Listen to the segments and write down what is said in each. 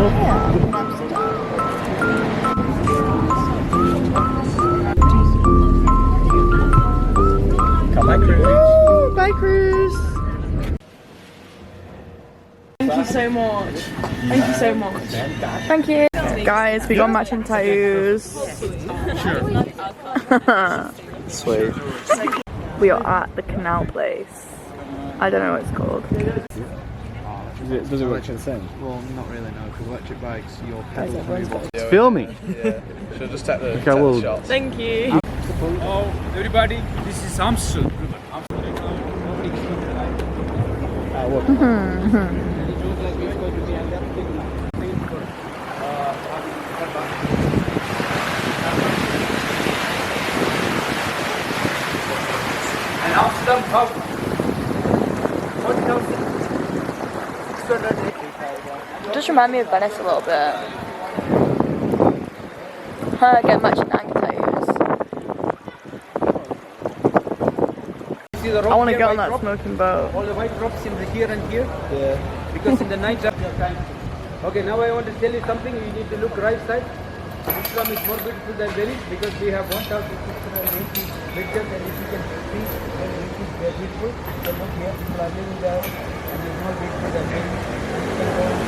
Yeah, in Amsterdam. Bye, Cruz. Woo! Bye, Cruz. Thank you so much. Thank you so much. Thank you. Guys, we got matching tattoos. Sweet. We are at the canal place. I don't know what it's called. Does it work the same? Well, not really, no, because electric bikes, your pedals move. It's filming. Yeah. Should just take the, Okay, well, shots. Thank you. Oh, everybody, this is Amsterdam. And Amsterdam pub. Just remind me of Venice a little bit. Get matching ankle tattoos. I want to get on that smoking boat. All the white drops in the here and here. Yeah. Because in the night time. Okay, now I want to tell you something. You need to look right side. This one is more beautiful than Venice because we have 1,680 pictures, and if you can see, then it is very beautiful. So look here, people are living there, and it's more beautiful than Venice. And you can go in the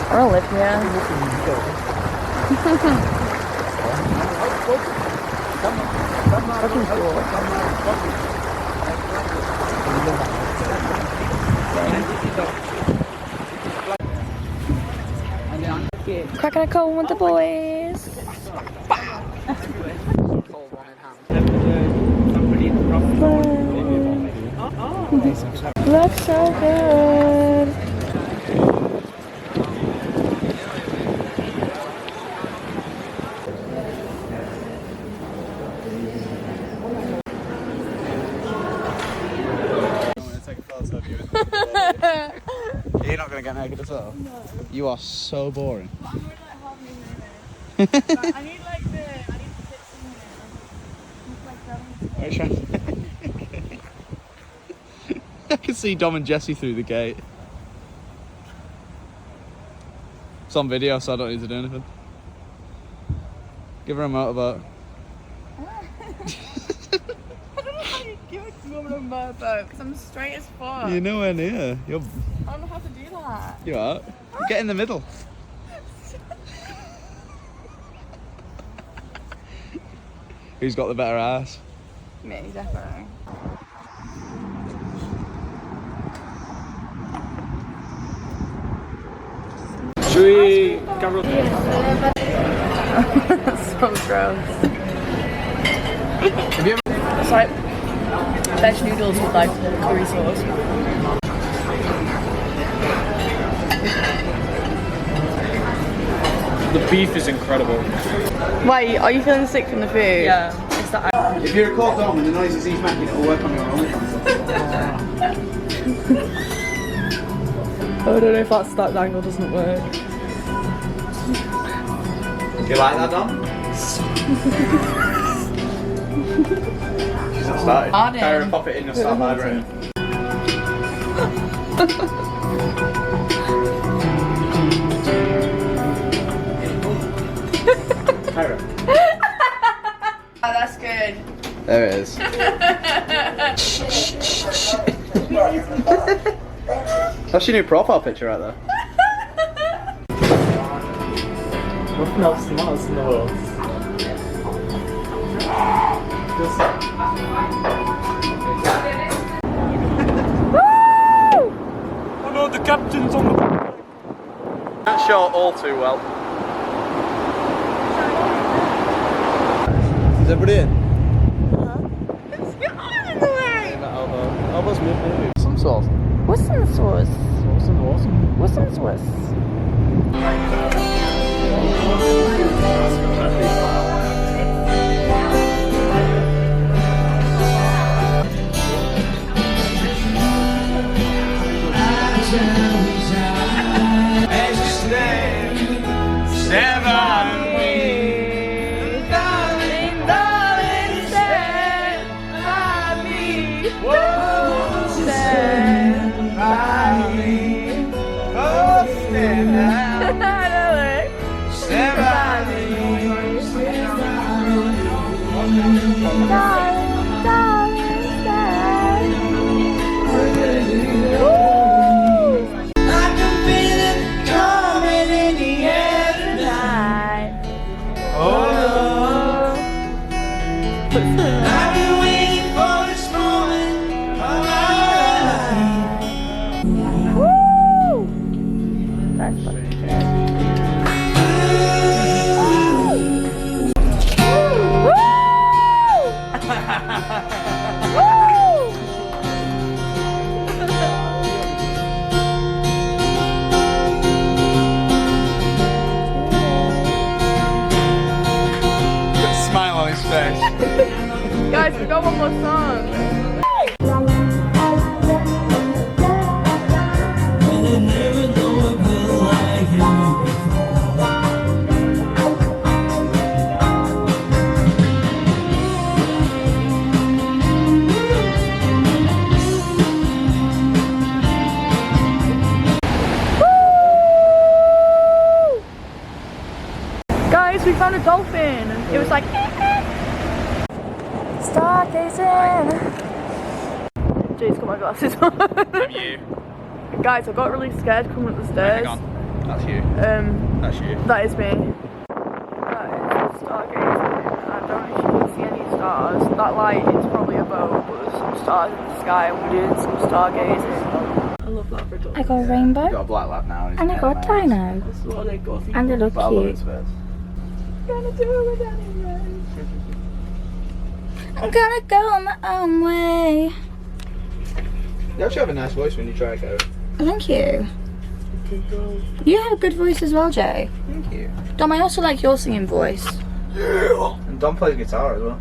I don't live here. Fucking cool. Cracking a cold with the boys. Looks so good. You're not going to get naked as well? No. You are so boring. I need like I need to sit somewhere. I can see Dom and Jesse through the gate. It's on video, so I don't need to do anything. Give her a motorboat. I don't know how you give it to me on a motorboat because I'm straight as fuck. You're nowhere near. I don't know how to do that. You are. Get in the middle. Who's got the better ass? Me, definitely. Should we cover? So gross. It's like veg noodles with like curry sauce. The beef is incredible. Wait, are you feeling sick from the food? Yeah. It's that If you record Dom and the noises he's making, it'll work on your OnlyFans. I don't know if that angle doesn't work. Do you like that, Dom? She's not started. Pardon? Kyra, pop it in and start vibrating. Kyra. Oh, that's good. There it is. That's your new profile picture right there. Nothing else smells in the world. Oh no, the captain's on the back. That shot all too well. Is everybody in? Let's get on in the way. Elbow's moving. Some sauce. What's some sauce? Awesome. What's some sauce? Stand by me. Darling, darling, stay. Stand by me. I can feel it coming in the air tonight. Oh, I've been waiting for this moment all my life. Woo! That's funny. Smile on his face. Guys, we got one more song. Guys, we found a dolphin. It was like stargazing. Jay's got my glasses on. I'm you. Guys, I got really scared coming up the stairs. Hang on. That's you. That's you. That is me. That is stargazing. I don't know if you can see any stars. That light is probably a boat, but there's some stars in the sky and we're doing some stargazing. I love Labrador. I got a rainbow. Got a black lap now. And I got a dino. That's what they got. And they look cute. Gonna do it anyway. I'm gonna go my own way. You actually have a nice voice when you try, Karen. Thank you. You have a good voice as well, Jay. Thank you. Dom, I also like your singing voice. Yeah. And Dom plays guitar as well.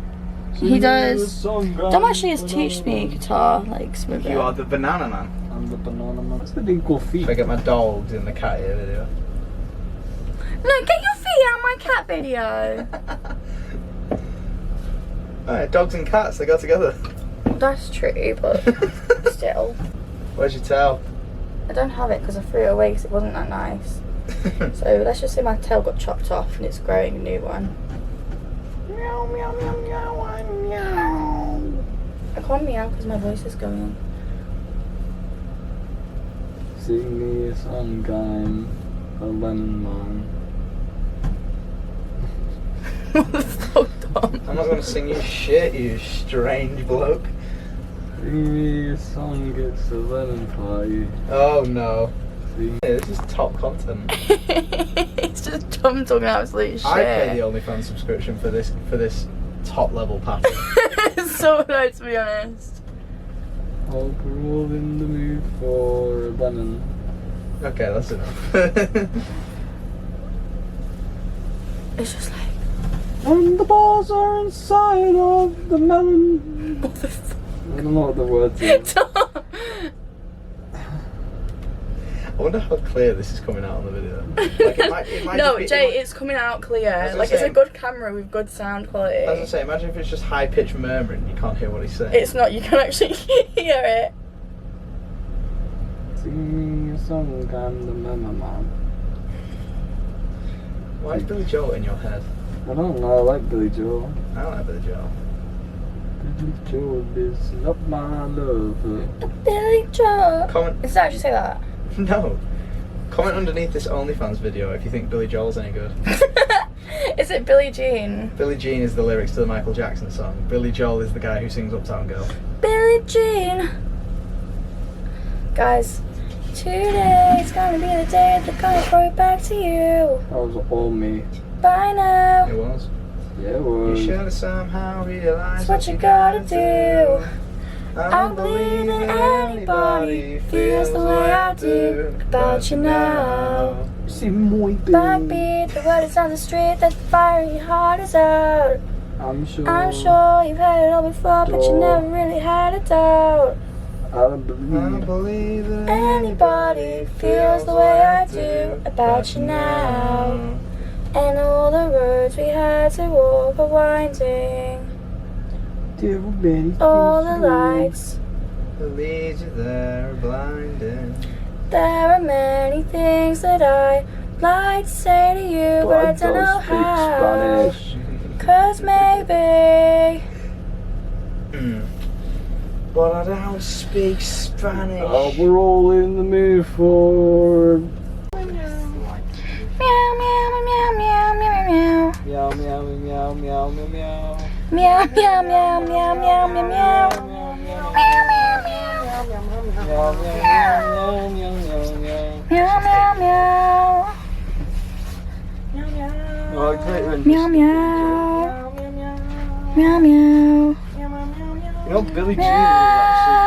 He does. Dom actually has taught me guitar, like some of it. You are the banana man. I'm the banana man. What's the big coffee? I get my dogs in the cat ear video. No, get your feet out of my cat video. Alright, dogs and cats, they go together. That's true, but still. Where's your tail? I don't have it because I threw it away because it wasn't that nice. So let's just say my tail got chopped off and it's growing a new one. Meow, meow, meow, meow, meow. I can't meow because my voice is going. Sing me a song, I'm a lemon man. What the fuck, Dom? I'm not gonna sing you shit, you strange bloke. Sing me a song, it's a lemon pie. Oh no. Sing. Yeah, this is top content. It's just Dom talking absolute shit. I pay the OnlyFans subscription for this top level pattern. It's so low, to be honest. Hope we're all in the mood for a lemon. Okay, that's enough. It's just like, And the balls are inside of the melon. what the fuck? I don't know what the words are. Dom! I wonder how clear this is coming out on the video. Like it might No, just be, Jay, it's coming out clear. Like, it's a good camera with good sound quality. As I say, imagine if it's just high pitched murmuring, you can't hear what he's saying. It's not, you can actually hear it. Sing me a song, I'm the lemon man. Why is Billy Joel in your head? I don't know, I like Billy Joel. I don't like Billy Joel. Billy Joel is not my lover. Billy Joel. Comment. Is that actually say that? No. Comment underneath this OnlyFans video if you think Billy Joel's any good. Is it Billie Jean? Billie Jean is the lyrics to the Michael Jackson song. Billy Joel is the guy who sings Uptown Girl. Billie Jean. Guys, today's gonna be the day they're gonna throw it back to you. That was all me. By now. It was. Yeah, it was. You should have somehow realized That's what you gotta do. I don't believe that anybody feels the way I do about you now. See, muy bien. Backbeat, the word is on the street that the fire in your heart is out. I'm sure you've had it all before, but you never really had a doubt. I don't believe. I believe that Anybody feels the way I do about you now. And all the roads we had to walk are winding. Dear Betty, All the lights. that leads you there are blinding. There are many things that I'd like to say to you, but I don't know how. Cause maybe. But I don't speak Spanish. Oh, we're all in the mood for Meow, meow, meow, meow, meow, meow, meow. meow meow meow meow meow meow. Meow, meow, meow, meow, meow, meow, meow. Meow, meow, meow. Meow meow meow meow meow meow. Meow, meow, meow. Oh, great. Meow, meow. Meow, meow. You know, Billie Jean was actually